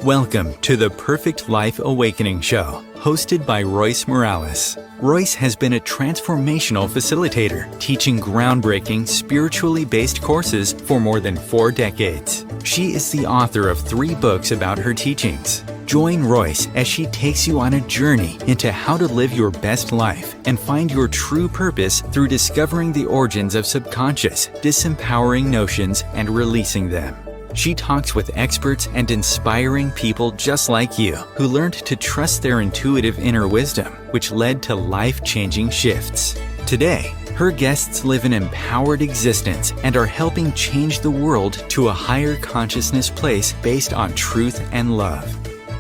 Welcome to the Perfect Life Awakening Show, hosted by Royce Morales. Royce has been a transformational facilitator, teaching groundbreaking, spiritually based courses for more than 4 decades. She is the author of 3 books about her teachings. Join Royce as she takes you on a journey into how to live your best life and find your true purpose through discovering the origins of subconscious, disempowering notions and releasing them. She talks with experts and inspiring people just like you who learned to trust their intuitive inner wisdom, which led to life-changing shifts. Today, her guests live an empowered existence and are helping change the world to a higher consciousness place based on truth and love.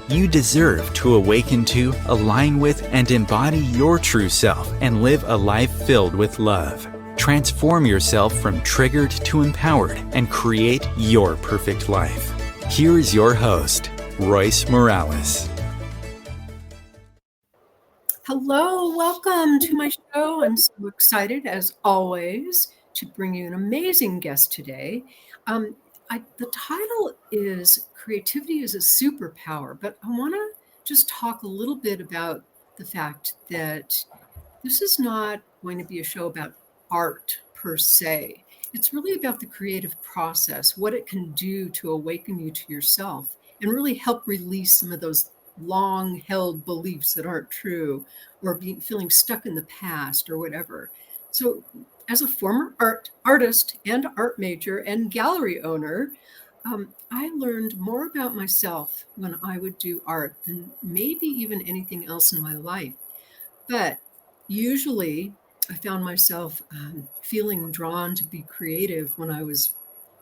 You deserve to awaken to, align with, and embody your true self and live a life filled with love. Transform yourself from triggered to empowered and create your perfect life. Here is your host, Royce Morales. Hello, welcome to my show. I'm so excited, as always, to bring you an amazing guest today. The title is Creativity is a Superpower, but I want to just talk a little bit about the fact that this is not going to be a show about art per se. It's really about the creative process, what it can do to awaken you to yourself and really help release some of those long held beliefs that aren't true or feeling stuck in the past or whatever. So as a former artist and art major and gallery owner, I learned more about myself when I would do art than maybe even anything else in my life. But usually I found myself feeling drawn to be creative when I was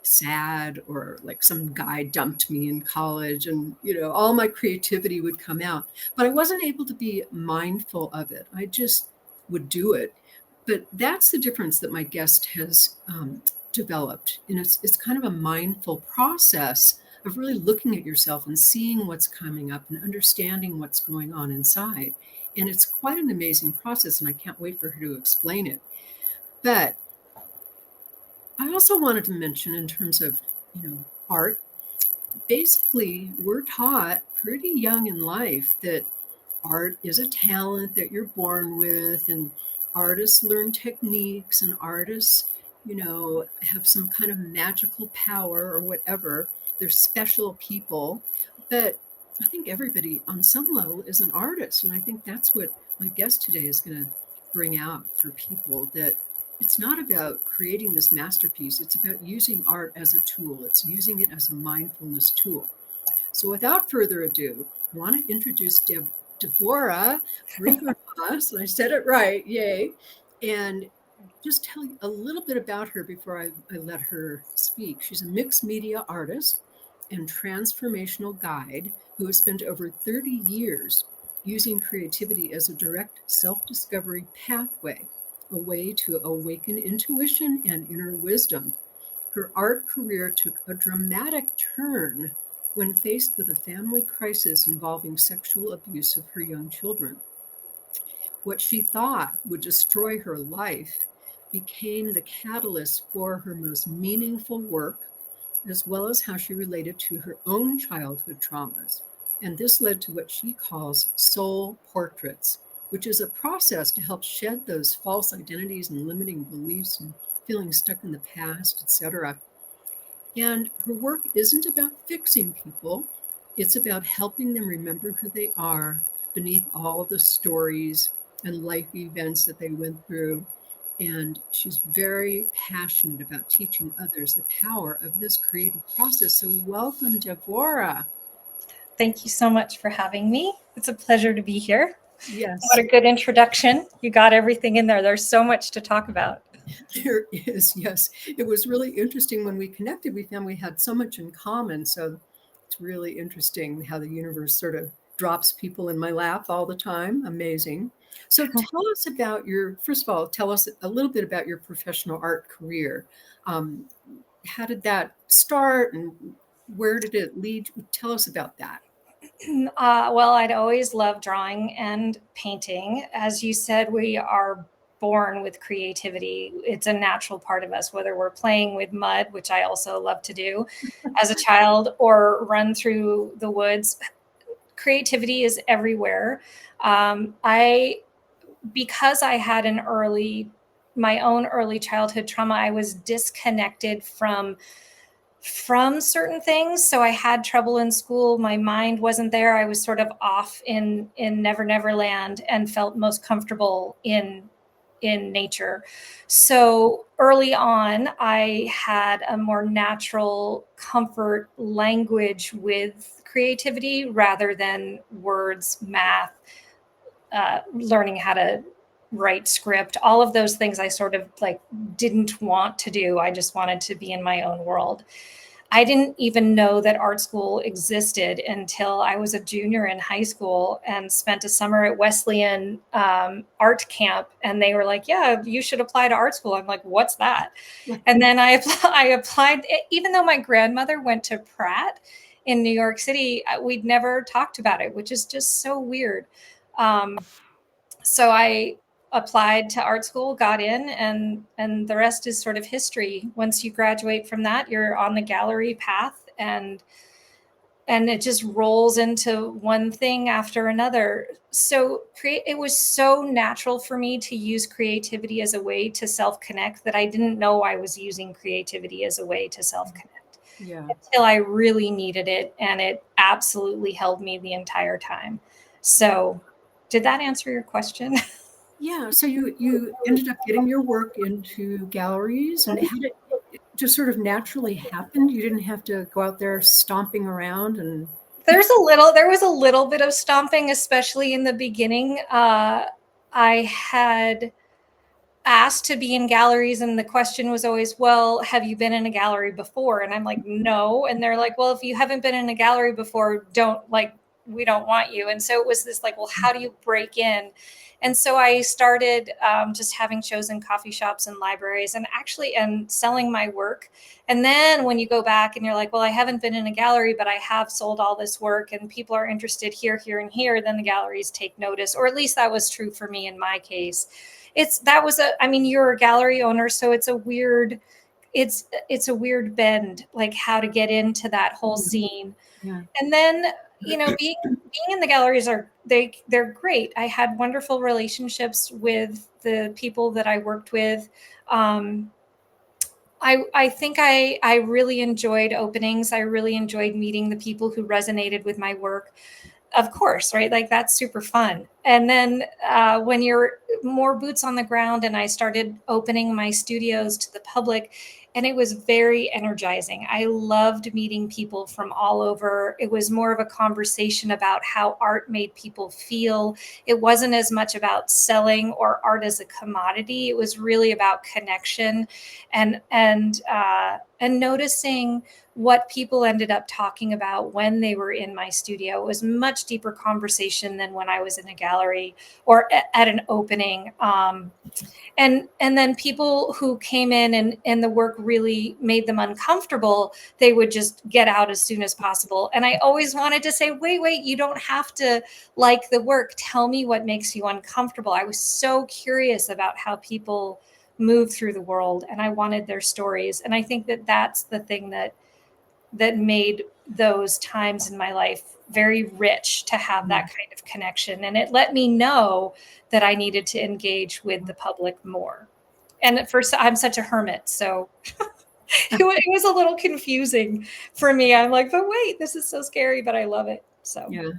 sad or like some guy dumped me in college and, all my creativity would come out. But I wasn't able to be mindful of it. I just would do it. But that's the difference that my guest has developed. And it's kind of a mindful process of really looking at yourself and seeing what's coming up and understanding what's going on inside. And it's quite an amazing process, and I can't wait for her to explain it. But I also wanted to mention in terms of, art, basically we're taught pretty young in life that art is a talent that you're born with, and artists learn techniques, and artists, have some kind of magical power or whatever. They're special people. But I think everybody on some level is an artist. And I think that's what my guest today is going to bring out for people, that it's not about creating this masterpiece. It's about using art as a tool. It's using it as a mindfulness tool. So without further ado, I want to introduce Devorah Brinckerhoff. And I said it right. Yay. And just tell you a little bit about her before I let her speak. She's a mixed media artist and transformational guide who has spent over 30 years using creativity as a direct self-discovery pathway, a way to awaken intuition and inner wisdom. Her art career took a dramatic turn when faced with a family crisis involving sexual abuse of her young children. What she thought would destroy her life became the catalyst for her most meaningful work, as well as how she related to her own childhood traumas. And this led to what she calls soul portraits, which is a process to help shed those false identities and limiting beliefs and feeling stuck in the past, etc. And her work isn't about fixing people. It's about helping them remember who they are beneath all the stories and life events that they went through. And she's very passionate about teaching others the power of this creative process. So welcome, Devorah. Thank you so much for having me. It's a pleasure to be here. Yes. What a good introduction. You got everything in there. There's so much to talk about. There is, yes. It was really interesting when we connected. We found we had so much in common. So it's really interesting how the universe sort of drops people in my lap all the time. Amazing. So tell us about tell us a little bit about your professional art career. How did that start and where did it lead? Tell us about that. Well, I'd always loved drawing and painting. As you said, we are born with creativity. It's a natural part of us, whether we're playing with mud, which I also love to do as a child, or run through the woods. Creativity is everywhere. Because I had my own early childhood trauma, I was disconnected from certain things. So I had trouble in school. My mind wasn't there. I was sort of off in Never Land, and felt most comfortable in nature. So early on, I had a more natural comfort language with creativity rather than words, math, learning how to write script. All of those things I sort of like didn't want to do. I just wanted to be in my own world. I didn't even know that art school existed until I was a junior in high school and spent a summer at Wesleyan art camp. And they were like, yeah, you should apply to art school. I'm like, what's that? And then I applied, even though my grandmother went to Pratt in New York City, we'd never talked about it, which is just so weird. So I applied to art school, got in, and the rest is sort of history. Once you graduate from that, you're on the gallery path, and it just rolls into one thing after another. So it was so natural for me to use creativity as a way to self-connect that I didn't know I was using creativity as a way to self-connect until I really needed it, and it absolutely held me the entire time. So did that answer your question? Yeah. So you ended up getting your work into galleries, and had it just sort of naturally happened? You didn't have to go out there stomping around and. There was a little bit of stomping, especially in the beginning. I had asked to be in galleries, and the question was always, well, have you been in a gallery before? And I'm like, no. And they're like, well, if you haven't been in a gallery before, we don't want you. And so it was this like, well, how do you break in? And so I started just having shows in coffee shops and libraries, and selling my work. And then when you go back and you're like, well, I haven't been in a gallery, but I have sold all this work and people are interested here, here, and here, then the galleries take notice, or at least that was true for me in my case. You're a gallery owner, so it's a weird bend, like how to get into that whole scene. Yeah. And then, being in the galleries they're great. I had wonderful relationships with the people that I worked with. I think I really enjoyed openings. I really enjoyed meeting the people who resonated with my work. Of course, right? Like that's super fun. And then when you're more boots on the ground, and I started opening my studios to the public, and it was very energizing. I loved meeting people from all over. It was more of a conversation about how art made people feel. It wasn't as much about selling or art as a commodity. It was really about connection and noticing what people ended up talking about when they were in my studio. It was much deeper conversation than when I was in a gallery or at an opening. And then people who came in and the work really made them uncomfortable, they would just get out as soon as possible. And I always wanted to say, wait, you don't have to like the work. Tell me what makes you uncomfortable. I was so curious about how people move through the world, and I wanted their stories. And I think that that's the thing that made those times in my life very rich, to have that kind of connection. And it let me know that I needed to engage with the public more. And at first, I'm such a hermit, so it was a little confusing for me. I'm like, but wait, this is so scary, but I love it. So yeah,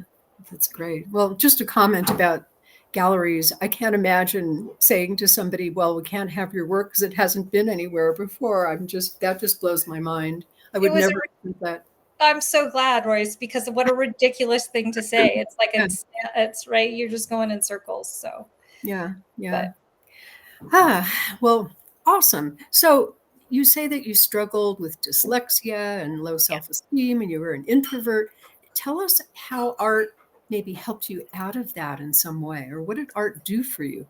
that's great. Well, just a comment about galleries. I can't imagine saying to somebody, well, we can't have your work because it hasn't been anywhere before. That just blows my mind. I would never think that. I'm so glad, Royce, because what a ridiculous thing to say. It's like, it's right. You're just going in circles. So yeah. Well, awesome. So you say that you struggled with dyslexia and low self-esteem, and you were an introvert. Tell us how art maybe helped you out of that in some way, or what did art do for you?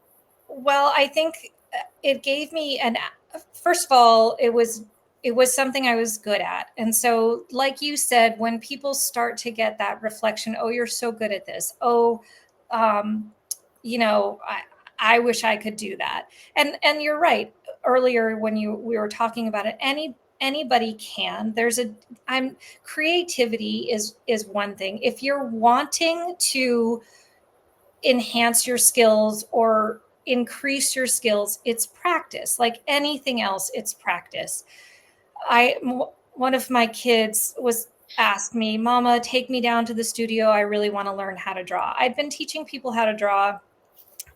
Well, I think it gave me first of all, it was something I was good at. And so, like you said, when people start to get that reflection, oh, you're so good at this. Oh, I wish I could do that. And you're right. Earlier when we were talking about it, anybody can. Creativity is one thing. If you're wanting to enhance your skills or increase your skills, it's practice. Like anything else, it's practice. One of my kids was asked me, Mama, take me down to the studio. I really want to learn how to draw. I'd been teaching people how to draw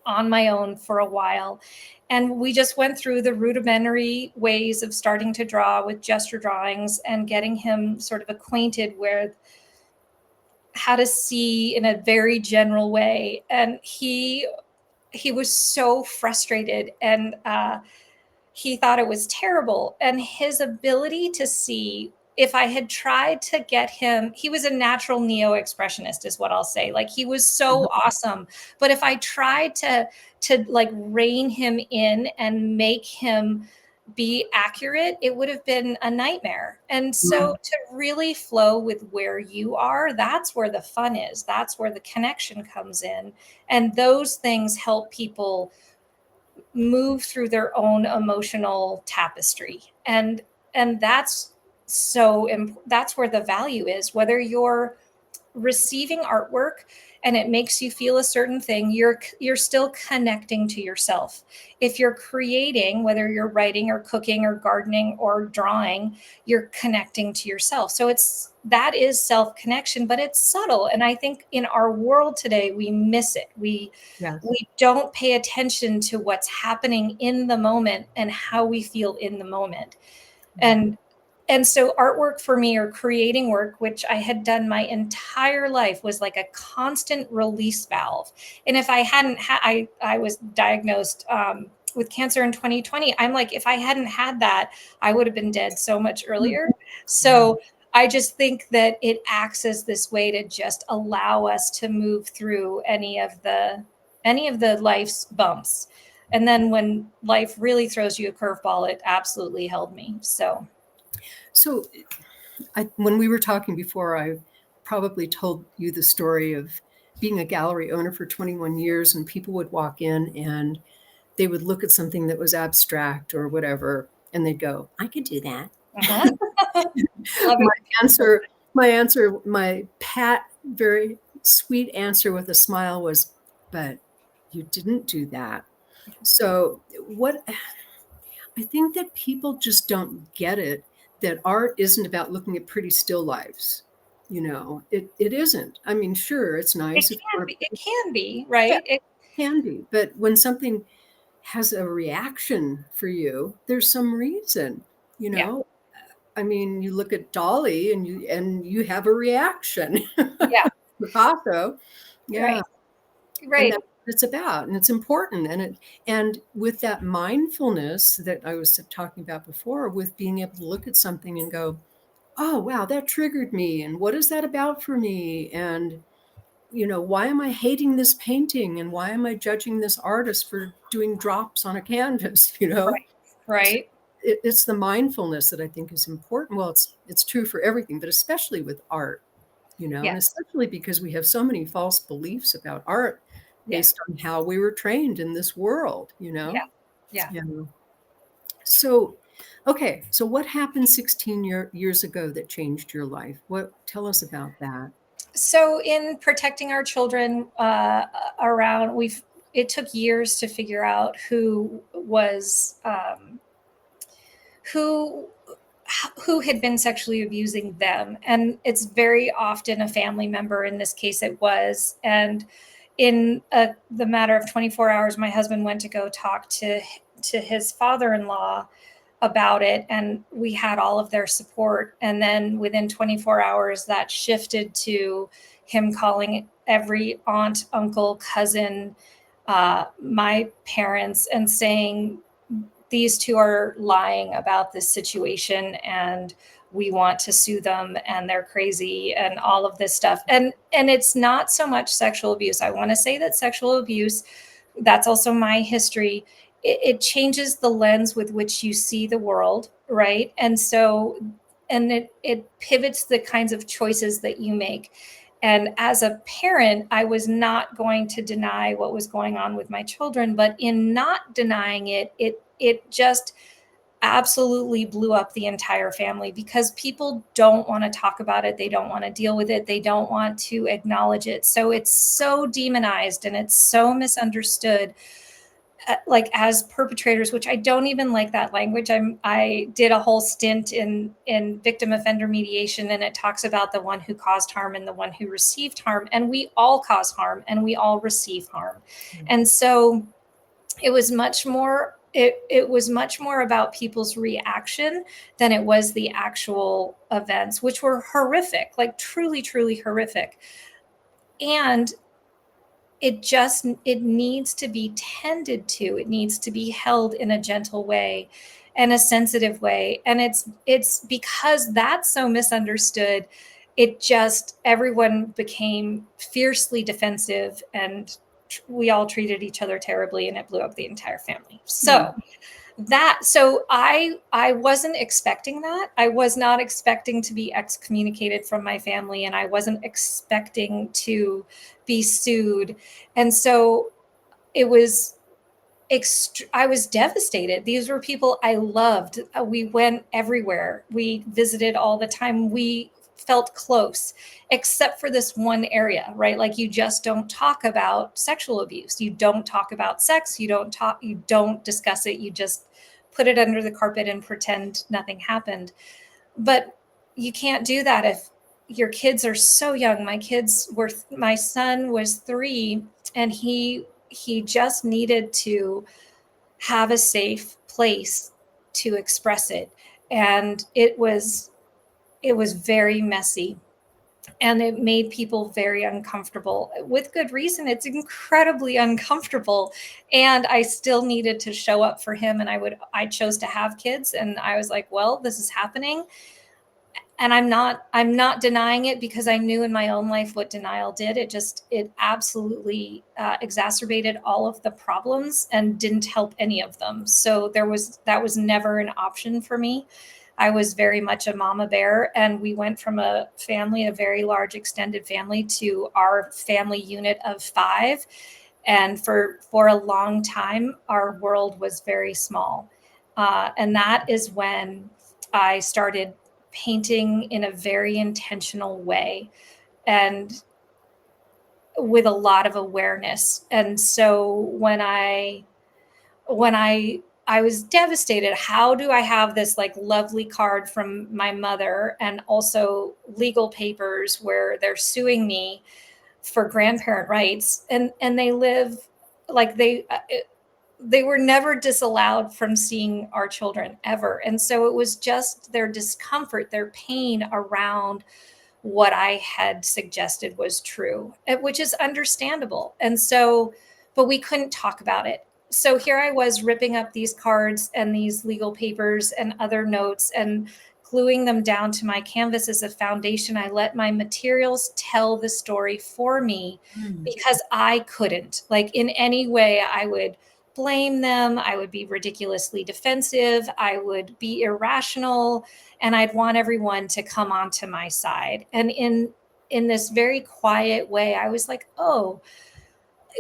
on my own for a while. And we just went through the rudimentary ways of starting to draw with gesture drawings and getting him sort of acquainted with how to see in a very general way. And he was so frustrated, and he thought it was terrible. And his ability to see, if I had tried to get him, he was a natural neo-expressionist is what I'll say. Like, he was so awesome. But if I tried to like rein him in and make him be accurate, it would have been a nightmare. And so to really flow with where you are, that's where the fun is. That's where the connection comes in. And those things help people move through their own emotional tapestry. And that's that's where the value is. Whether you're receiving artwork and it makes you feel a certain thing, you're still connecting to yourself. If you're creating, whether you're writing or cooking or gardening or drawing, you're connecting to yourself. So that is self connection, but it's subtle. And I think in our world today, we miss it. We don't pay attention to what's happening in the moment and how we feel in the moment. And so artwork for me, or creating work, which I had done my entire life, was like a constant release valve. And if I hadn't I was diagnosed with cancer in 2020. I'm like, if I hadn't had that, I would have been dead so much earlier. So I just think that it acts as this way to just allow us to move through any of the life's bumps. And then when life really throws you a curveball, it absolutely held me. So when we were talking before, I probably told you the story of being a gallery owner for 21 years, and people would walk in and they would look at something that was abstract or whatever, and they'd go, I could do that. My pat, very sweet answer with a smile was, but you didn't do that. So I think that people just don't get it, that art isn't about looking at pretty still lifes. It isn't. I mean, sure, it's nice. It can be, right? Yeah, it can be. But when something has a reaction for you, there's some reason, Yeah. I mean, you look at Dolly and you have a reaction. Yeah. Picasso. Yeah. Right. And that's what it's about, and it's important. And with that mindfulness that I was talking about before, with being able to look at something and go, oh, wow, that triggered me. And what is that about for me? And, why am I hating this painting? And why am I judging this artist for doing drops on a canvas? Right. So it's the mindfulness that I think is important. Well, it's true for everything, but especially with art, and especially because we have so many false beliefs about art based on how we were trained in this world, Yeah. So, okay. So what happened 16 years ago that changed your life? Tell us about that. So in protecting our children it took years to figure out who had been sexually abusing them. And it's very often a family member. In this case, it was. And in the matter of 24 hours, my husband went to go talk to his father-in-law about it, and we had all of their support. And then within 24 hours, that shifted to him calling every aunt, uncle, cousin, my parents, and saying, these two are lying about this situation and we want to sue them and they're crazy and all of this stuff. And it's not so much sexual abuse. I want to say that sexual abuse, that's also my history. It changes the lens with which you see the world, right? And so, and it pivots the kinds of choices that you make. And as a parent, I was not going to deny what was going on with my children, but in not denying it, it just absolutely blew up the entire family, because people don't want to talk about it. They don't want to deal with it. They don't want to acknowledge it. So it's so demonized and it's so misunderstood, like as perpetrators, which I don't even like that language. I did a whole stint in victim offender mediation, and it talks about the one who caused harm and the one who received harm, and we all cause harm and we all receive harm. And so it was much more it was much more about people's reaction than it was the actual events, which were horrific, like truly, truly horrific. And it needs to be tended to. It needs to be held in a gentle way and a sensitive way. And it's because that's so misunderstood, it just, everyone became fiercely defensive, and we all treated each other terribly, and it blew up the entire family. So I wasn't expecting that. I was not expecting to be excommunicated from my family, and I wasn't expecting to be sued. And so it was I was devastated. These were people I loved. We went everywhere. We visited all the time. We felt close, except for this one area, right? Like, you just don't talk about sexual abuse. You don't talk about sex. You don't discuss it. You just put it under the carpet and pretend nothing happened. But you can't do that if your kids are so young. My son was 3, and he just needed to have a safe place to express it. And it was very messy, and it made people very uncomfortable, with good reason. It's incredibly uncomfortable. And I still needed to show up for him. And I chose to have kids, and I was like, well, this is happening. And I'm not denying it, because I knew in my own life what denial did. It absolutely exacerbated all of the problems and didn't help any of them. So that was never an option for me. I was very much a mama bear, and we went from a very large extended family, to our family unit of 5. And for a long time, our world was very small. And that is when I started painting in a very intentional way, and with a lot of awareness. And so when I was devastated, how do I have this like lovely card from my mother, and also legal papers where they're suing me for grandparent rights, and they live like they were never disallowed from seeing our children ever. And so it was just their discomfort, their pain around what I had suggested was true, which is understandable. And so, but we couldn't talk about it. So here I was, ripping up these cards and these legal papers and other notes and gluing them down to my canvas as a foundation. I let my materials tell the story for me, because I couldn't. Like, in any way, I would blame them. I would be ridiculously defensive. I would be irrational, and I'd want everyone to come onto my side. And in this very quiet way, I was like, oh,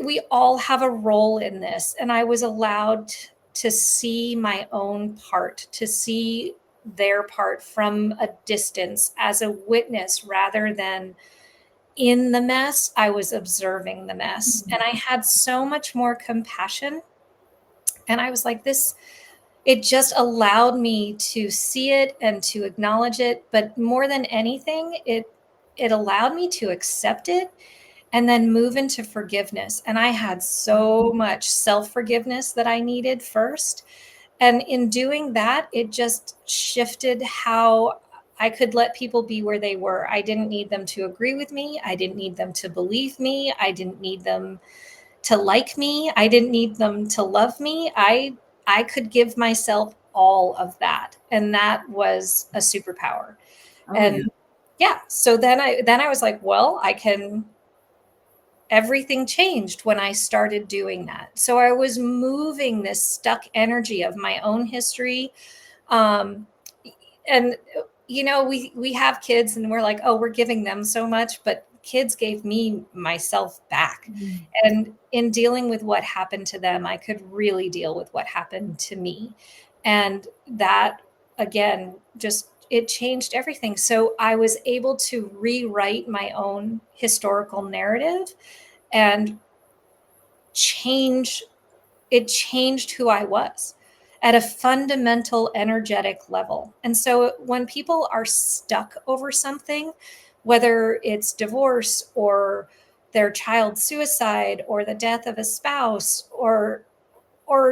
we all have a role in this. And I was allowed to see my own part, to see their part from a distance, as a witness, rather than in the mess. I was observing the mess, and I had so much more compassion. And I was like, it just allowed me to see it and to acknowledge it. But more than anything, it allowed me to accept it and then move into forgiveness. And I had so much self-forgiveness that I needed first. And in doing that, it just shifted how I could let people be where they were. I didn't need them to agree with me. I didn't need them to believe me. I didn't need them to like me. I didn't need them to love me. I could give myself all of that. And that was a superpower. So then I was like, well, everything changed when I started doing that. So I was moving this stuck energy of my own history. And we have kids, and we're like, oh, we're giving them so much, but kids gave me myself back. And in dealing with what happened to them, I could really deal with what happened to me. And that, again, just it changed everything. So I was able to rewrite my own historical narrative and it changed who I was at a fundamental energetic level. And so when people are stuck over something, whether it's divorce or their child's suicide or the death of a spouse or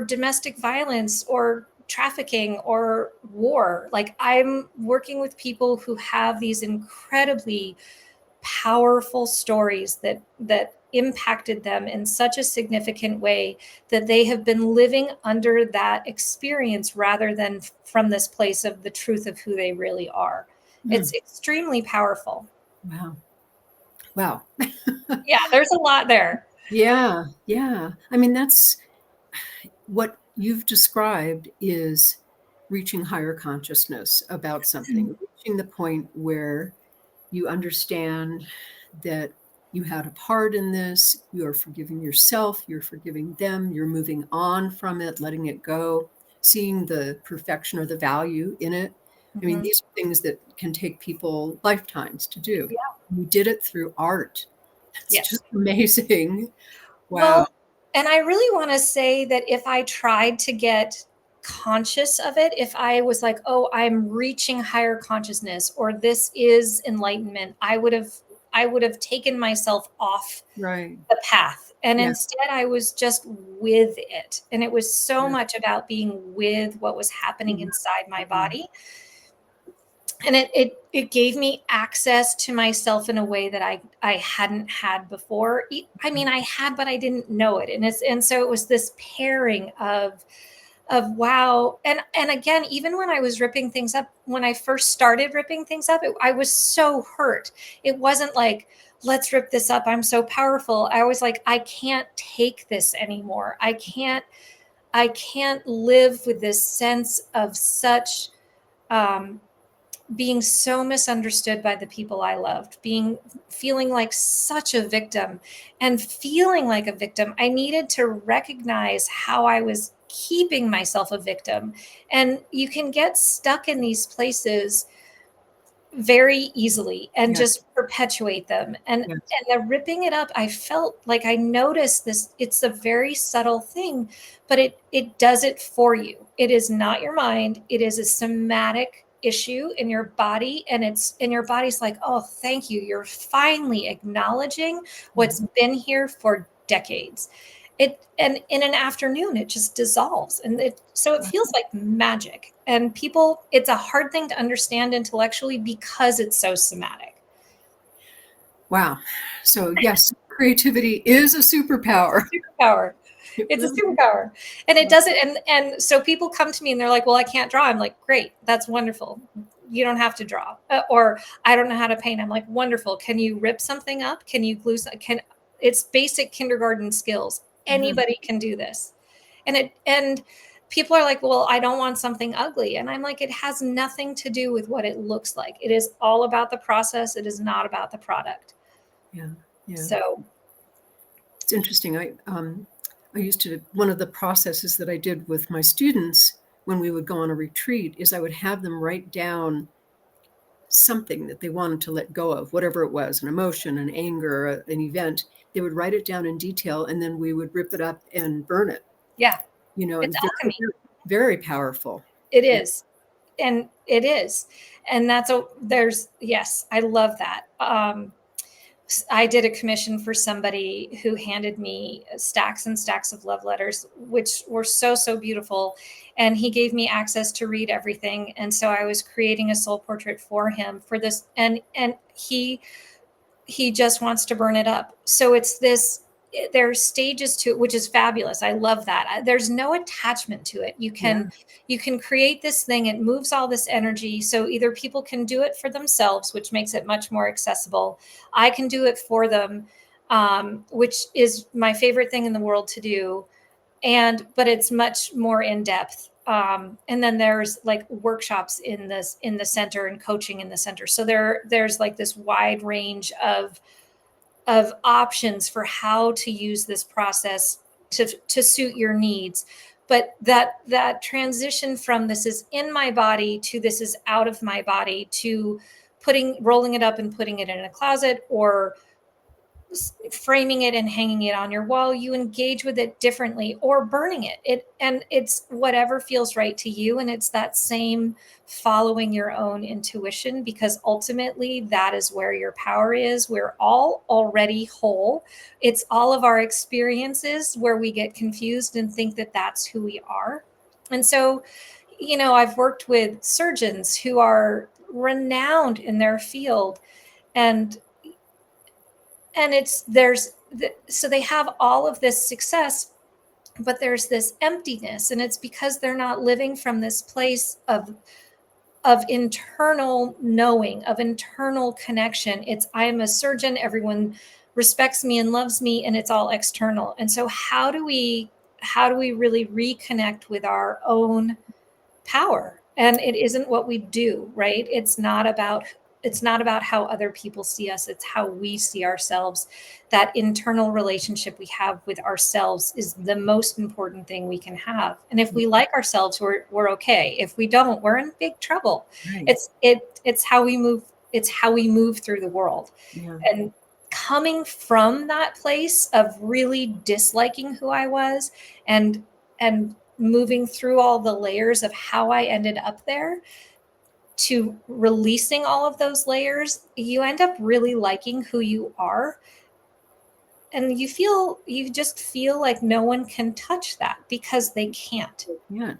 domestic violence or trafficking or war, like I'm working with people who have these incredibly powerful stories that impacted them in such a significant way that they have been living under that experience rather than from this place of the truth of who they really are. It's extremely powerful. Wow. Yeah, there's a lot there. Yeah. I mean, that's what you've described is reaching higher consciousness about something, reaching the point where you understand that you had a part in this, you're forgiving yourself, you're forgiving them, you're moving on from it, letting it go, seeing the perfection or the value in it. I mean, these are things that can take people lifetimes to do. Yeah. You did it through art. It's Yes. just amazing. Wow. Well, and I really want to say that if I tried to get conscious of it, if I was like, oh, I'm reaching higher consciousness or this is enlightenment, I would have taken myself off Right. the path. And Yeah. instead I was just with it. And it was so Yeah. much about being with what was happening inside my body. And it gave me access to myself in a way that I hadn't had before. I mean, I had, but I didn't know it. And so it was this pairing of wow. And again, even when I was ripping things up, when I first started ripping things up, I was so hurt. It wasn't like, let's rip this up, I'm so powerful. I was like, I can't take this anymore. I can't live with this sense of such being so misunderstood by the people I loved, feeling like such a victim. And feeling like a victim, I needed to recognize how I was keeping myself a victim. And you can get stuck in these places very easily and just perpetuate them. And the ripping it up, I felt like I noticed this. It's a very subtle thing, but it does it for you. It is not your mind. It is a somatic issue in your body, and your body's like, oh, thank you, you're finally acknowledging what's been here for decades. And in an afternoon it just dissolves, and so it feels like magic. And people, it's a hard thing to understand intellectually because it's so somatic. Wow. So yes, creativity is a superpower. It's a superpower. And it does it. And so people come to me and they're like, well, I can't draw. I'm like, great. That's wonderful. You don't have to draw. Or I don't know how to paint. I'm like, wonderful. Can you rip something up? Can you glue? It's basic kindergarten skills. Anybody can do this. And people are like, well, I don't want something ugly. And I'm like, it has nothing to do with what it looks like. It is all about the process. It is not about the product. Yeah. So it's interesting. I used to, one of the processes that I did with my students when we would go on a retreat is I would have them write down something that they wanted to let go of, whatever it was, an emotion, an anger, an event. They would write it down in detail, and then we would rip it up and burn it. Yeah. It's alchemy. very, very powerful. It is. And it is. And yes, I love that. I did a commission for somebody who handed me stacks and stacks of love letters, which were so, so beautiful. And he gave me access to read everything. And so I was creating a soul portrait for him for this. And he just wants to burn it up. So it's this, there are stages to it, which is fabulous. I love that. There's no attachment to it. You can create this thing. It moves all this energy. So either people can do it for themselves, which makes it much more accessible. I can do it for them, which is my favorite thing in the world to do. But it's much more in depth. And then there's like workshops in the center and coaching in the center. So there's like this wide range of options for how to use this process to suit your needs. But that transition from this is in my body to this is out of my body to rolling it up and putting it in a closet or framing it and hanging it on your wall, you engage with it differently, or burning and it's whatever feels right to you. And it's that same following your own intuition, because ultimately that is where your power is. We're all already whole. It's all of our experiences where we get confused and think that that's who we are. And so, I've worked with surgeons who are renowned in their field, and so they have all of this success, but there's this emptiness, and it's because they're not living from this place of internal knowing, of internal connection. It's, I am a surgeon, everyone respects me and loves me, and it's all external. And so how do we really reconnect with our own power? And it isn't what we do, right? It's not about how other people see us. It's how we see ourselves. That internal relationship we have with ourselves is the most important thing we can have. And if we like ourselves, we're okay. If we don't, we're in big trouble. Right. It's how we move. It's how we move through the world. Yeah. And coming from that place of really disliking who I was and moving through all the layers of how I ended up there, to releasing all of those layers, you end up really liking who you are. And you just feel like no one can touch that because they can't. Yeah.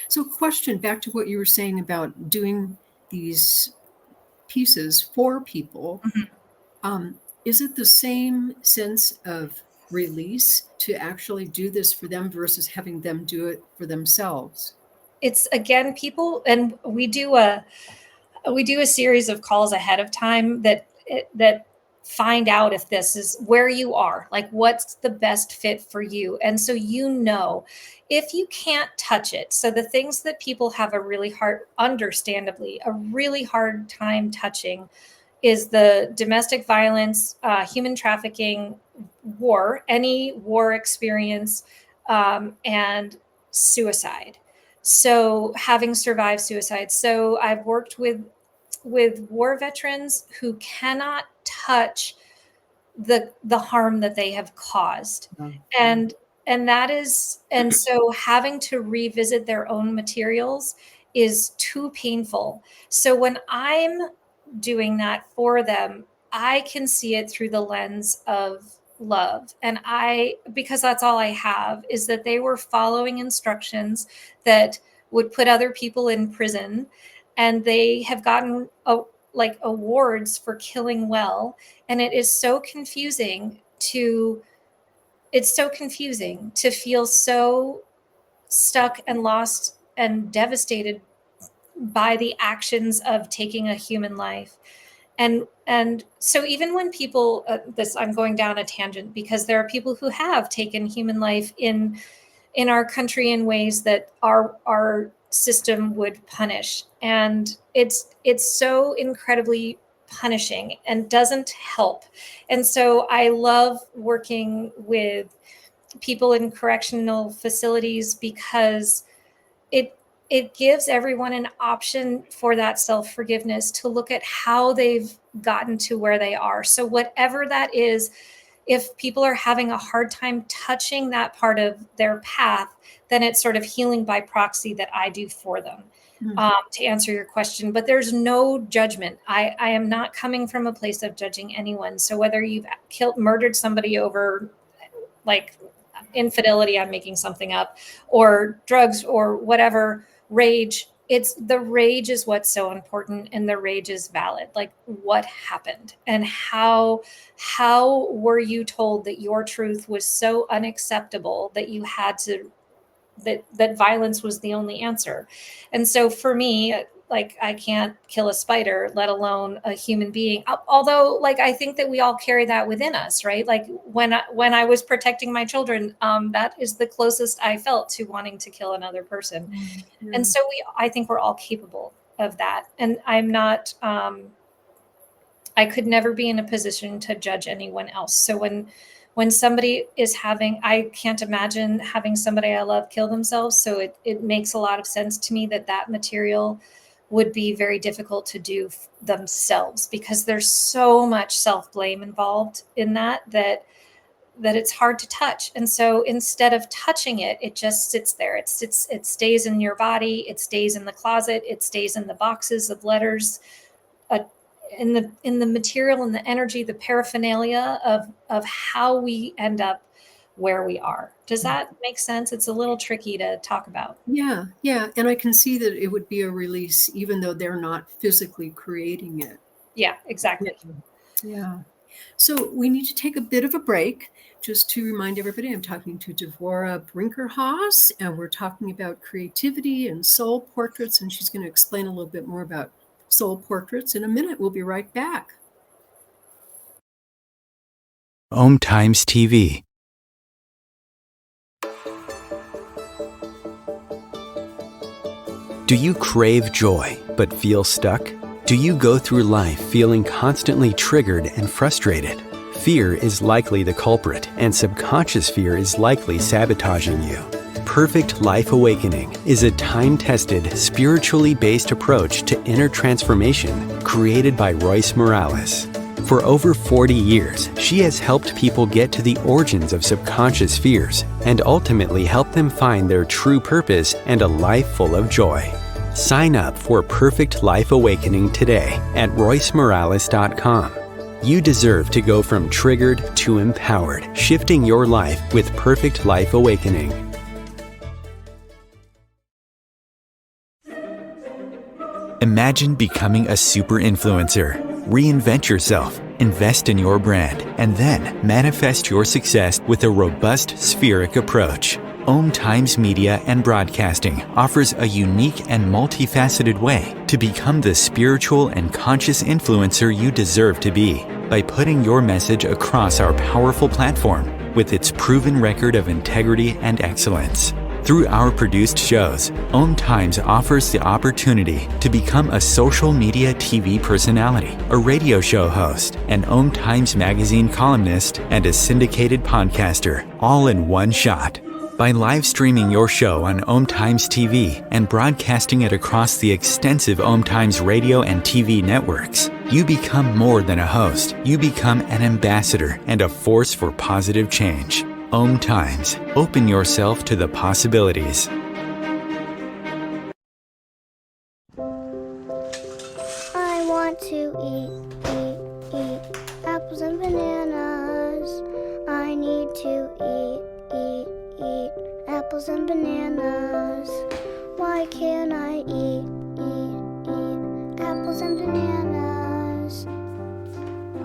So question, back to what you were saying about doing these pieces for people. Mm-hmm. Is it the same sense of release to actually do this for them versus having them do it for themselves? It's, again, people, and we do a series of calls ahead of time that find out if this is where you are, like what's the best fit for you. And so, if you can't touch it, so the things that people have understandably, a really hard time touching is the domestic violence, human trafficking, war, any war experience, and suicide. So having survived suicide. So I've worked with war veterans who cannot touch the harm that they have caused. And so having to revisit their own materials is too painful. So when I'm doing that for them, I can see it through the lens of love. And because that's all I have, is that they were following instructions that would put other people in prison, and they have gotten awards for killing well. And it's so confusing to feel so stuck and lost and devastated by the actions of taking a human life. And so even when people, I'm going down a tangent, because there are people who have taken human life in our country in ways that our system would punish. And it's so incredibly punishing and doesn't help. And so I love working with people in correctional facilities, because it gives everyone an option for that self-forgiveness, to look at how they've gotten to where they are. So whatever that is, if people are having a hard time touching that part of their path, then it's sort of healing by proxy that I do for them. To answer your question, but there's no judgment. I am not coming from a place of judging anyone. So whether you've murdered somebody over like infidelity, I'm making something up, or drugs or whatever, rage, the rage is what's so important, and the rage is valid. Like, what happened, and how were you told that your truth was so unacceptable that you had to, that violence was the only answer? And so for me, like, I can't kill a spider, let alone a human being. Although, like, I think that we all carry that within us, right? Like when I was protecting my children, that is the closest I felt to wanting to kill another person. And so I think we're all capable of that. And I'm not, I could never be in a position to judge anyone else. So when somebody is I can't imagine having somebody I love kill themselves. So it makes a lot of sense to me that material would be very difficult to do themselves, because there's so much self-blame involved in that it's hard to touch. And so instead of touching it, it just sits there. It stays in your body. It stays in the closet. It stays in the boxes of letters, uh, in the material and the energy, the paraphernalia of how we end up where we are. Does that make sense? It's a little tricky to talk about. Yeah, yeah. And I can see that it would be a release, even though they're not physically creating it. Yeah, exactly. Yeah. So we need to take a bit of a break. Just to remind everybody, I'm talking to Devorah Brinckerhoff, and we're talking about creativity and soul portraits, and she's going to explain a little bit more about soul portraits in a minute. We'll be right back. Om Times TV. Do you crave joy but feel stuck? Do you go through life feeling constantly triggered and frustrated? Fear is likely the culprit, and subconscious fear is likely sabotaging you. Perfect Life Awakening is a time-tested, spiritually based approach to inner transformation created by Royce Morales. For over 40 years, she has helped people get to the origins of subconscious fears and ultimately help them find their true purpose and a life full of joy. Sign up for Perfect Life Awakening today at roycemorales.com. You deserve to go from triggered to empowered, shifting your life with Perfect Life Awakening. Imagine becoming a super influencer. Reinvent yourself, invest in your brand, and then manifest your success with a robust spheric approach. Om Times Media and Broadcasting offers a unique and multifaceted way to become the spiritual and conscious influencer you deserve to be by putting your message across our powerful platform with its proven record of integrity and excellence. Through our produced shows, Om Times offers the opportunity to become a social media TV personality, a radio show host, an Om Times magazine columnist, and a syndicated podcaster, all in one shot. By live streaming your show on Om Times TV and broadcasting it across the extensive Om Times radio and TV networks, you become more than a host. You become an ambassador and a force for positive change. Om Times. Open yourself to the possibilities. I want to eat apples and bananas. I need to eat apples and bananas. Why can't I eat apples and bananas?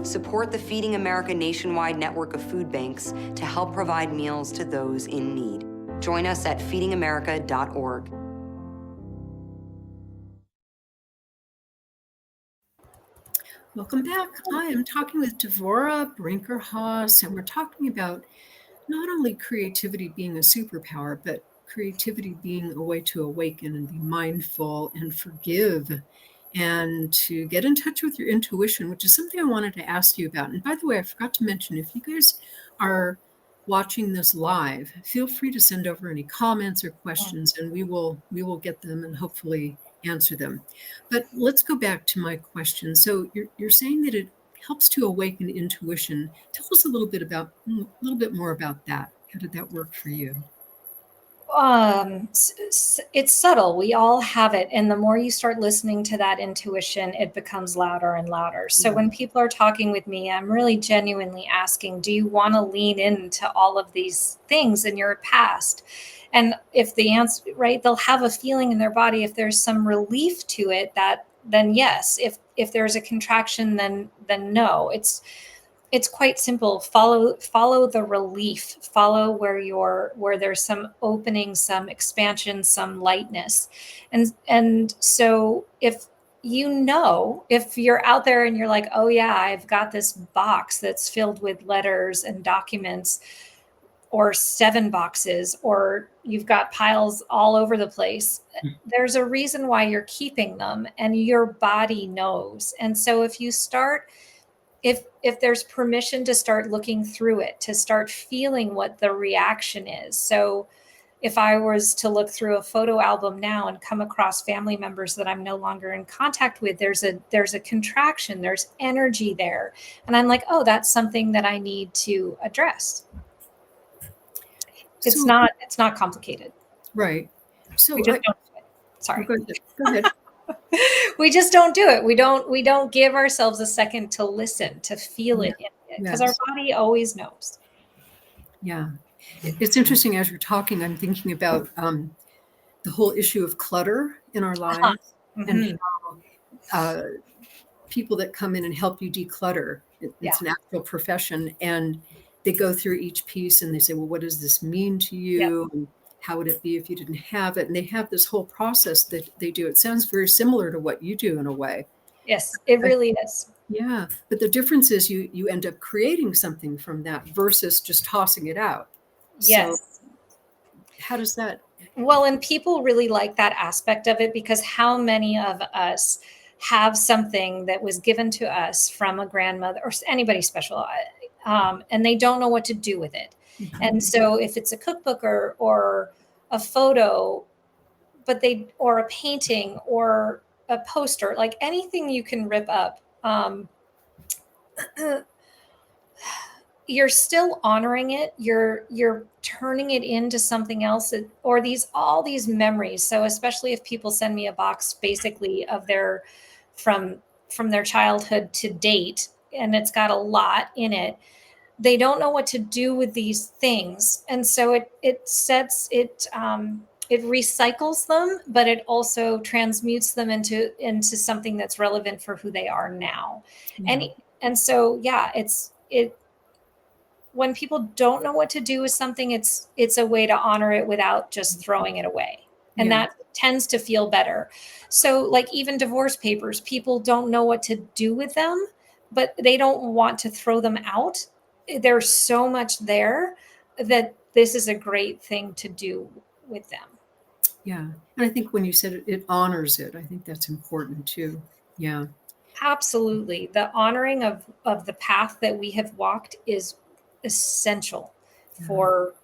Support the Feeding America nationwide network of food banks to help provide meals to those in need. Join us at feedingamerica.org. Welcome back. I am talking with Devorah Brinckerhoff, and we're talking about not only creativity being a superpower, but creativity being a way to awaken and be mindful and forgive and to get in touch with your intuition, which is something I wanted to ask you about. And by the way, I forgot to mention, if you guys are watching this live, feel free to send over any comments or questions, and we will get them and hopefully answer them. But let's go back to my question. So you're saying that it helps to awaken intuition. Tell us a little bit more about that. How did that work for you? It's subtle. We all have it. And the more you start listening to that intuition, it becomes louder and louder. So when people are talking with me, I'm really genuinely asking, do you want to lean into all of these things in your past? And if the answer, right, they'll have a feeling in their body. If there's some relief to it, then yes. If there's a contraction, then no. It's quite simple. Follow the relief. Follow where there's some opening, some expansion, some lightness. And so if you're out there and you're like, oh yeah, I've got this box that's filled with letters and documents, or 7 boxes, or you've got piles all over the place, there's a reason why you're keeping them, and your body knows. And so if you start if there's permission to start looking through it, to start feeling what the reaction is. So if I was to look through a photo album now and come across family members that I'm no longer in contact with, there's a contraction, there's energy there. And I'm like, oh, that's something that I need to address. It's So- not complicated. Right. So We just don't do it. Sorry. Go ahead. We just don't do it. We don't give ourselves a second to listen, to feel it, because our body always knows. Yeah. It's interesting, as you're talking, I'm thinking about the whole issue of clutter in our lives, and how people that come in and help you declutter, it's an actual profession, and they go through each piece and they say, well, what does this mean to you? And how would it be if you didn't have it? And they have this whole process that they do. It sounds very similar to what you do in a way. Yes, it really is. Yeah. But the difference is you end up creating something from that versus just tossing it out. Yes. So how does that? Well, and people really like that aspect of it, because how many of us have something that was given to us from a grandmother or anybody special, and they don't know what to do with it. Mm-hmm. And so if it's a cookbook or a photo, or a painting or a poster, like anything you can rip up, you're still honoring it. You're turning it into something else, or all these memories. So especially if people send me a box basically of their from their childhood to date, and it's got a lot in it, they don't know what to do with these things. And so it recycles them, but it also transmutes them into something that's relevant for who they are now. Yeah. And so, yeah, when people don't know what to do with something, it's a way to honor it without just throwing it away. And that tends to feel better. So like even divorce papers, people don't know what to do with them, but they don't want to throw them out. There's so much there that this is a great thing to do with them. Yeah. And I think when you said it honors it, I think that's important too. Yeah. Absolutely. The honoring of the path that we have walked is essential for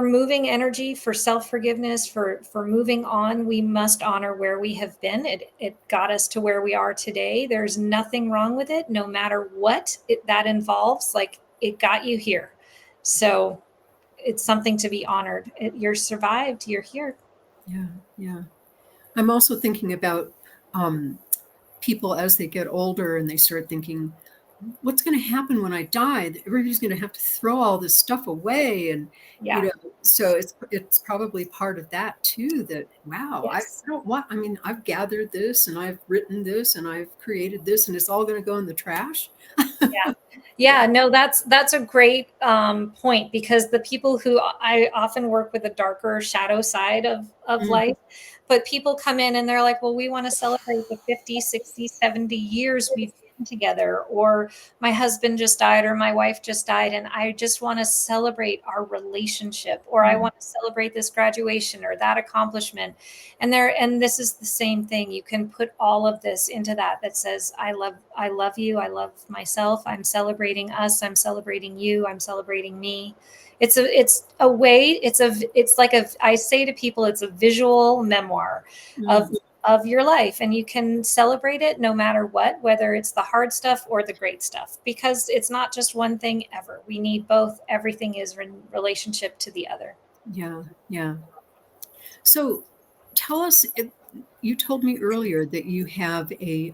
moving energy, for self-forgiveness, for moving on. We must honor where we have been. It got us to where we are today. There's nothing wrong with it, no matter what that involves. Like, it got you here. So it's something to be honored. You're survived. You're here. Yeah. Yeah. I'm also thinking about people as they get older and they start thinking, what's going to happen when I die? Everybody's going to have to throw all this stuff away. And, so it's probably part of that too, that, wow, yes. I've gathered this and I've written this and I've created this and it's all going to go in the trash. Yeah, no, that's a great point, because the people who I often work with, the darker shadow side of life, but people come in and they're like, well, we want to celebrate the 50, 60, 70 years we've been together, or my husband just died, or my wife just died, and I just want to celebrate our relationship, or I want to celebrate this graduation or that accomplishment. And this is the same thing. You can put all of this into that says, I love you, I love myself, I'm celebrating us, I'm celebrating you, I'm celebrating me. It's a way, I say to people, it's a visual memoir of your life, and you can celebrate it no matter what, whether it's the hard stuff or the great stuff, because it's not just one thing ever. We need both. Everything is in relationship to the other. Yeah. Yeah. So tell us, you told me earlier that you have a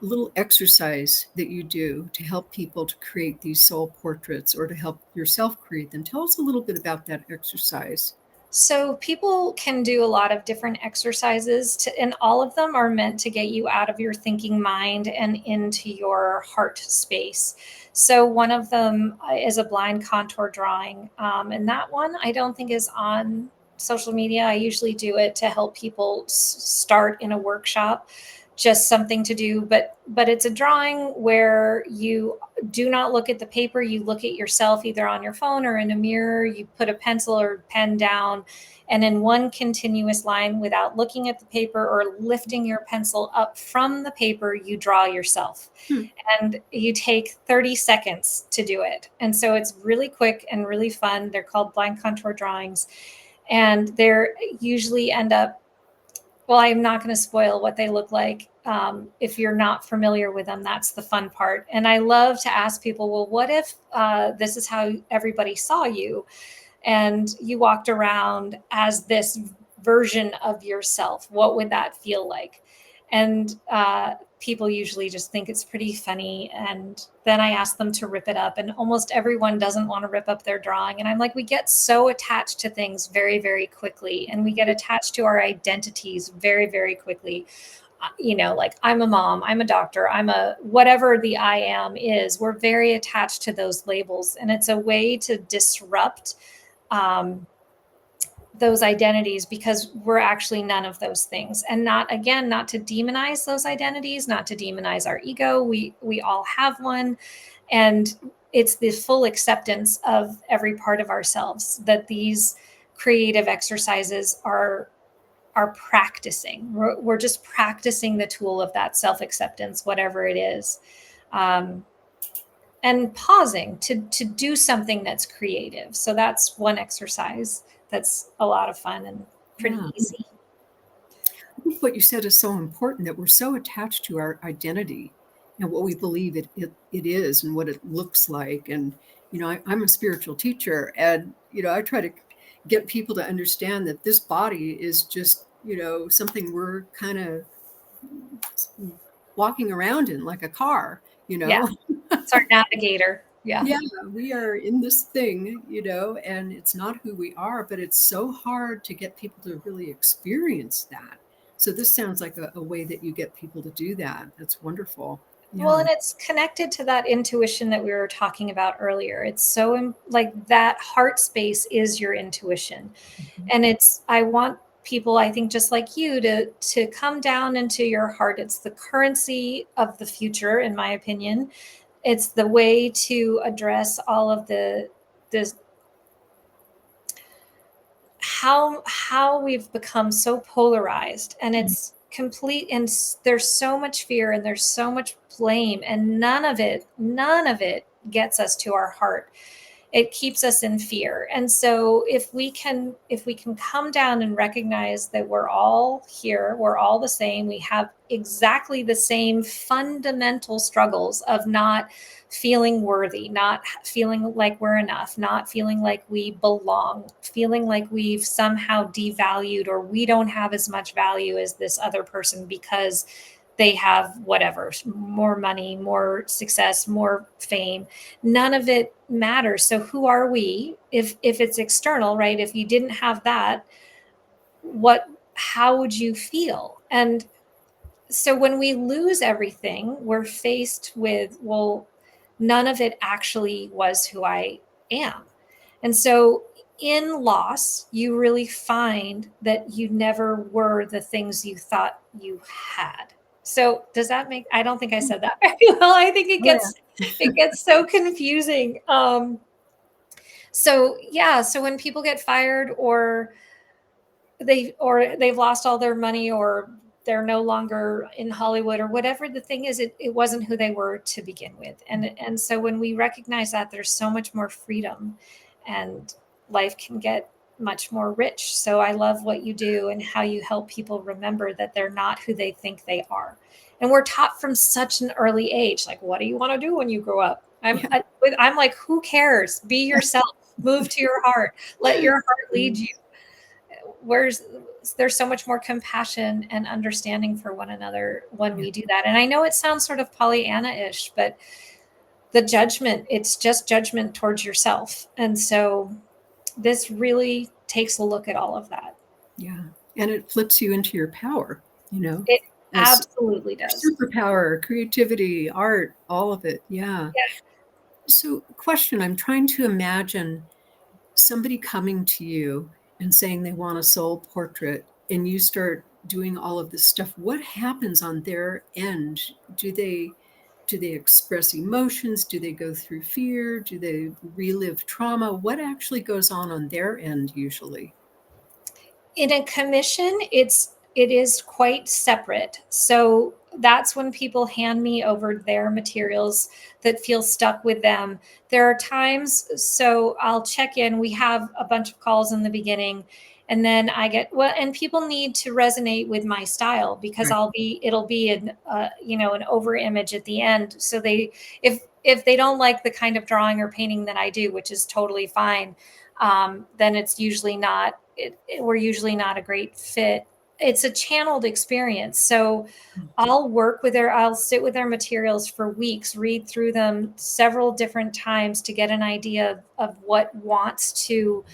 little exercise that you do to help people to create these soul portraits, or to help yourself create them. Tell us a little bit about that exercise. So people can do a lot of different exercises, and all of them are meant to get you out of your thinking mind and into your heart space. So one of them is a blind contour drawing. And that one I don't think is on social media. I usually do it to help people start in a workshop. just something to do, but it's a drawing where you do not look at the paper. You look at yourself either on your phone or in a mirror. You put a pencil or pen down, and in one continuous line, without looking at the paper or lifting your pencil up from the paper, you draw yourself. And you take 30 seconds to do it. And so it's really quick and really fun. They're called blind contour drawings, and they're usually end up, well, I'm not going to spoil what they look like. If you're not familiar with them, that's the fun part. And I love to ask people, well, what if this is how everybody saw you and you walked around as this version of yourself? What would that feel like? And people usually just think it's pretty funny. And then I ask them to rip it up. And almost everyone doesn't want to rip up their drawing. And I'm like, we get so attached to things very, very quickly. And we get attached to our identities very, very quickly. Like I'm a mom, I'm a doctor, I'm a whatever the I am is. We're very attached to those labels. And it's a way to disrupt those identities, because we're actually none of those things. And not to demonize those identities, not to demonize our ego. We all have one. And it's the full acceptance of every part of ourselves that these creative exercises are practicing. We're just practicing the tool of that self-acceptance, whatever it is. And pausing to do something that's creative. So that's one exercise that's a lot of fun and pretty easy. I think what you said is so important, that we're so attached to our identity and what we believe it is and what it looks like. And, I'm a spiritual teacher, and, I try to get people to understand that this body is just, something we're kind of walking around in like a car, Yeah. It's our navigator. Yeah. Yeah, we are in this thing, and it's not who we are, but it's so hard to get people to really experience that. So this sounds like a way that you get people to do that. That's wonderful. Yeah. Well, and it's connected to that intuition that we were talking about earlier. It's so like that heart space is your intuition. And I want people, I think, just like you, to come down into your heart. It's the currency of the future, in my opinion. It's the way to address all of this how we've become so polarized, and it's complete, and there's so much fear and there's so much blame, and none of it gets us to our heart. It keeps us in fear. And so if we can come down and recognize that we're all here, we're all the same, we have exactly the same fundamental struggles of not feeling worthy, not feeling like we're enough, not feeling like we belong, feeling like we've somehow devalued, or we don't have as much value as this other person because they have whatever, more money, more success, more fame. None of it matters. So who are we if it's external, right? If you didn't have that, how would you feel? And so when we lose everything, we're faced with, well, none of it actually was who I am. And so in loss, you really find that you never were the things you thought you had. So does that make, I don't think I said that very well. I think it gets so confusing. So when people get fired, or they've lost all their money, or they're no longer in Hollywood, or whatever the thing is, it wasn't who they were to begin with. And so when we recognize that, there's so much more freedom, and life can get much more rich. So I love what you do and how you help people remember that they're not who they think they are. And we're taught from such an early age, like, what do you want to do when you grow up? I'm like, who cares? Be yourself, move to your heart, let your heart lead you. There's so much more compassion and understanding for one another when we do that. And I know it sounds sort of Pollyanna-ish, but the judgment, it's just judgment towards yourself. And so this really takes a look at all of that. Yeah. And it flips you into your power, It absolutely does. Superpower, creativity, art, all of it. Yeah. So question, I'm trying to imagine somebody coming to you and saying they want a soul portrait, and you start doing all of this stuff, what happens on their end? Do they express emotions? Do they go through fear? Do they relive trauma? What actually goes on their end usually? In a commission, it is quite separate. So that's when people hand me over their materials that feel stuck with them. There are times, so I'll check in. We have a bunch of calls in the beginning, and then I get, well, and people need to resonate with my style, because Right. it'll be an an over image at the end. So if they don't like the kind of drawing or painting that I do, which is totally fine, then it's usually not, we're usually not a great fit. It's a channeled experience. So I'll sit with their materials for weeks, read through them several different times to get an idea of what wants to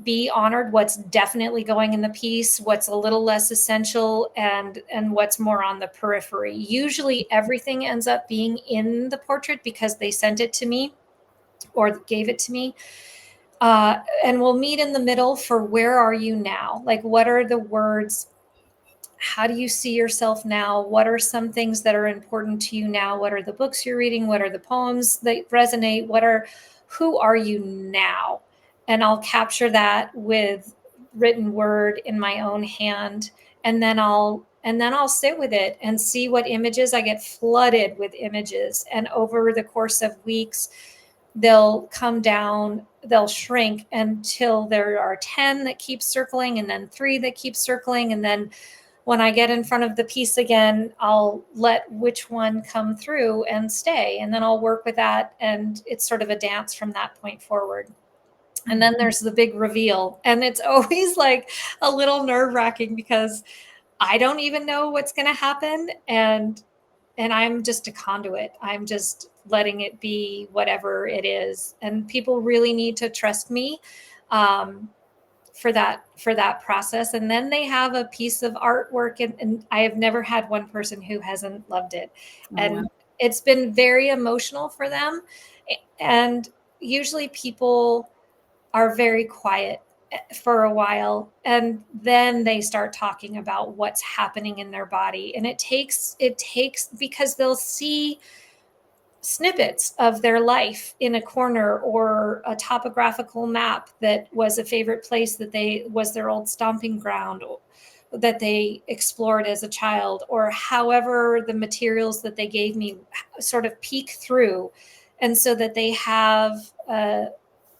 be honored, what's definitely going in the piece, what's a little less essential, and what's more on the periphery. Usually everything ends up being in the portrait because they sent it to me or gave it to me. And we'll meet in the middle for where are you now? Like, what are the words? How do you see yourself now? What are some things that are important to you now? What are the books you're reading? What are the poems that resonate? Who are you now? And I'll capture that with written word in my own hand. And then I'll sit with it and see what images. I get flooded with images. And over the course of weeks, they'll come down, they'll shrink until there are 10 that keep circling, and then 3 that keep circling. And then when I get in front of the piece again, I'll let which one come through and stay. And then I'll work with that. And it's sort of a dance from that point forward. And then there's the big reveal. And it's always like a little nerve wracking because I don't even know what's going to happen. And I'm just a conduit. I'm just letting it be whatever it is. And people really need to trust me for that process. And then they have a piece of artwork, and I have never had one person who hasn't loved it. And it's been very emotional for them. And usually people are very quiet for a while, and then they start talking about what's happening in their body. And it takes because they'll see snippets of their life in a corner, or a topographical map that was a favorite place that was their old stomping ground that they explored as a child, or however the materials that they gave me sort of peek through, and so that they have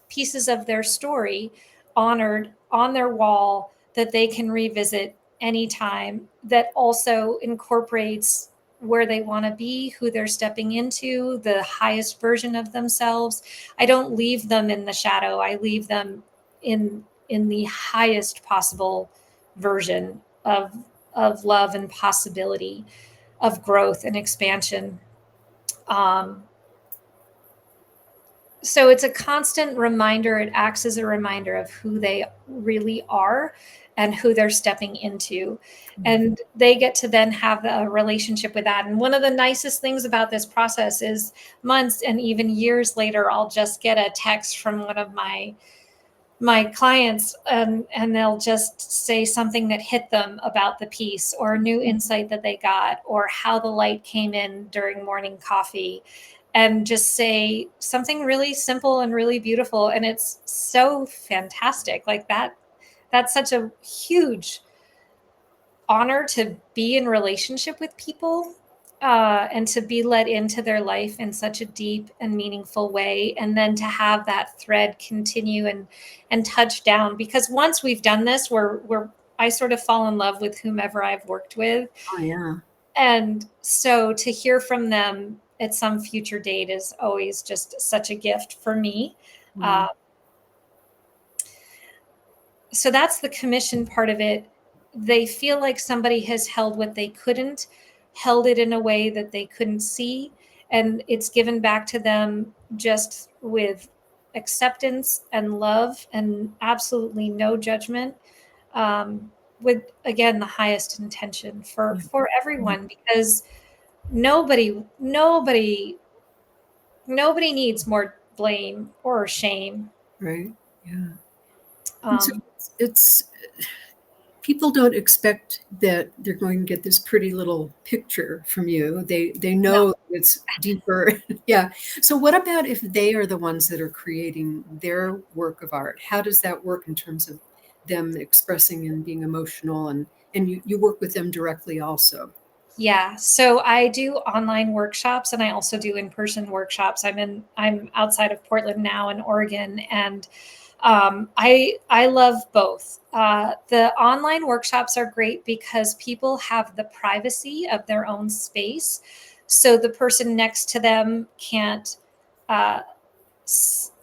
pieces of their story honored on their wall that they can revisit anytime, that also incorporates where they want to be, who they're stepping into, the highest version of themselves. I don't leave them in the shadow. I leave them in the highest possible version of love and possibility, of growth and expansion. So it's a constant reminder. It acts as a reminder of who they really are and who they're stepping into. And they get to then have a relationship with that. And one of the nicest things about this process is months and even years later, I'll just get a text from one of my clients, and they'll just say something that hit them about the piece, or a new insight that they got, or how the light came in during morning coffee, and just say something really simple and really beautiful. And it's so fantastic. Like that's such a huge honor to be in relationship with people, and to be let into their life in such a deep and meaningful way. And then to have that thread continue and touch down, because once we've done this, I sort of fall in love with whomever I've worked with. Oh, yeah. And so to hear from them at some future date is always just such a gift for me. So that's the commission part of it. They feel like somebody has held what they couldn't, held it in a way that they couldn't see, and it's given back to them just with acceptance and love and absolutely no judgment, with, again, the highest intention for everyone, because nobody needs more blame or shame. Right. Yeah. Um, So it's people don't expect that they're going to get this pretty little picture from you. They know No. it's deeper. Yeah. So what about if they are the ones that are creating their work of art? How does that work in terms of them expressing and being emotional, and you work with them directly also? Yeah. So I do online workshops and I also do in-person workshops. I'm outside of Portland now in Oregon, and I love both. The online workshops are great because people have the privacy of their own space. So the person next to them can't uh,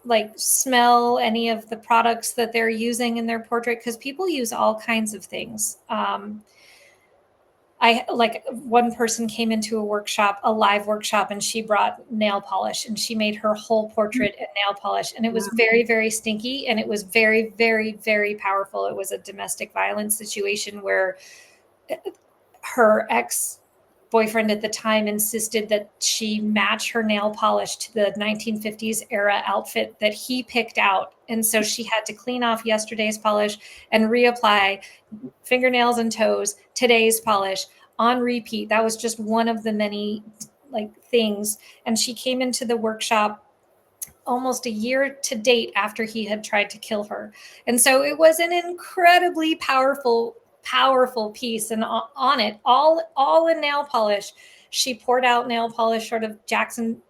like smell any of the products that they're using in their portrait, because people use all kinds of things. I like one person came into a workshop, a live workshop, and she brought nail polish and she made her whole portrait in nail polish. And it was very, very stinky. And it was very, very, very powerful. It was a domestic violence situation where her ex boyfriend at the time insisted that she match her nail polish to the 1950s era outfit that he picked out. And so she had to clean off yesterday's polish and reapply fingernails and toes, today's polish on repeat. That was just one of the many like things. And she came into the workshop almost a year to date after he had tried to kill her. And so it was an incredibly powerful piece. And on it, all in nail polish, she poured out nail polish, sort of Jackson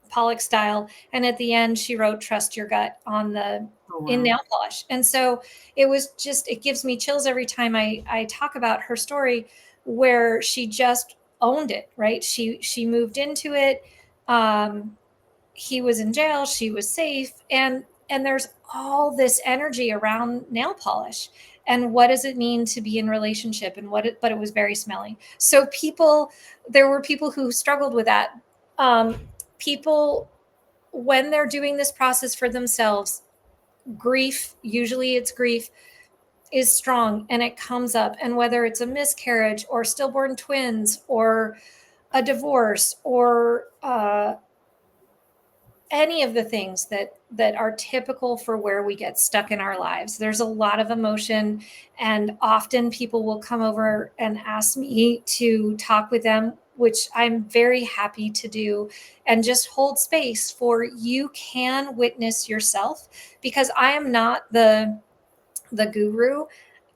Pollock style. And at the end, she wrote "Trust Your Gut" on the in nail polish. And so it gives me chills every time I talk about her story, where she just owned it, right? She moved into it. He was in jail, she was safe, and there's all this energy around nail polish. And what does it mean to be in relationship, and but it was very smelly. So there were people who struggled with that. People, when they're doing this process for themselves, usually it's grief, is strong and it comes up. And whether it's a miscarriage or stillborn twins or a divorce or any of the things that are typical for where we get stuck in our lives, there's a lot of emotion. And often people will come over and ask me to talk with them, which I'm very happy to do, and just hold space for you can witness yourself, because I am not the guru.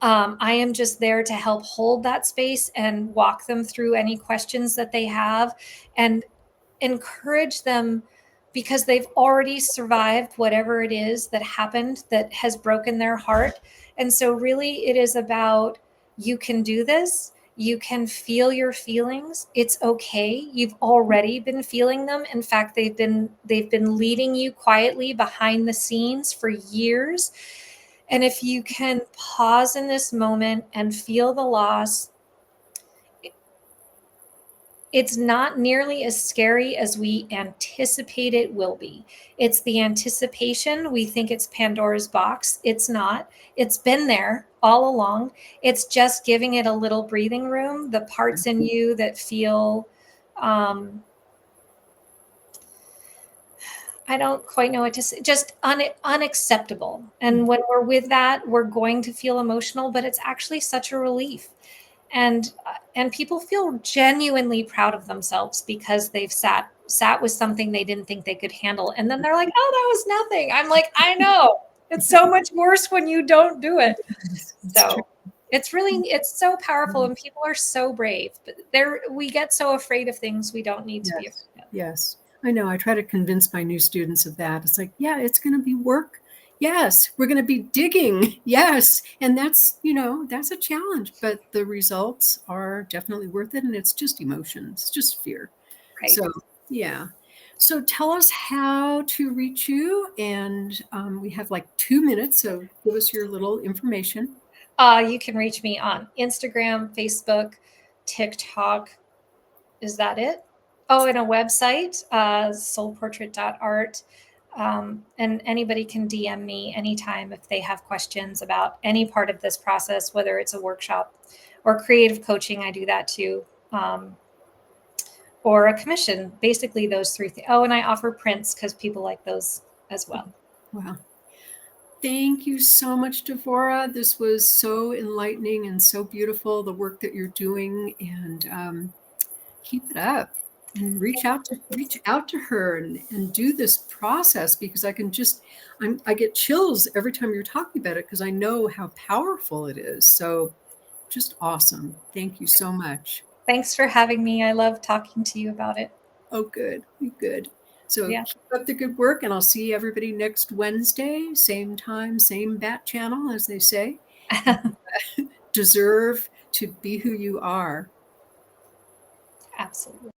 I am just there to help hold that space and walk them through any questions that they have and encourage them, because they've already survived whatever it is that happened that has broken their heart. And so really it is about, you can do this. You can feel your feelings. It's okay. You've already been feeling them. In fact, they've been leading you quietly behind the scenes for years. And if you can pause in this moment and feel the loss, it's not nearly as scary as we anticipate it will be. It's the anticipation. We think it's Pandora's box. It's not. It's been there all along. It's just giving it a little breathing room. The parts in you that feel, I don't quite know what to say, just unacceptable. And when we're with that, we're going to feel emotional, but it's actually such a relief. And people feel genuinely proud of themselves because they've sat with something they didn't think they could handle. And then they're like, oh, that was nothing. I'm like, I know. It's so much worse when you don't do it. So it's so powerful, and people are so brave. But we get so afraid of things we don't need to be afraid of. Yes. I know. I try to convince my new students of that. It's like, yeah, it's going to be work. Yes, we're going to be digging. Yes. And that's a challenge, but the results are definitely worth it. And it's just emotions. It's just fear. Right. So, yeah. So tell us how to reach you. And we have like 2 minutes. So give us your little information. You can reach me on Instagram, Facebook, TikTok. Is that it? Oh, and a website, soulportrait.art. And anybody can DM me anytime if they have questions about any part of this process, whether it's a workshop or creative coaching. I do that too. Or a commission, basically those three things. Oh, and I offer prints because people like those as well. Wow. Thank you so much, Devorah. This was so enlightening and so beautiful, the work that you're doing, and keep it up and reach out to her and do this process, because I get chills every time you're talking about it, because I know how powerful it is. So just awesome. Thank you so much. Thanks for having me. I love talking to you about it. Oh, good. Good. So Yeah. keep up the good work, and I'll see everybody next Wednesday, same time, same bat channel, as they say. Deserve to be who you are. Absolutely.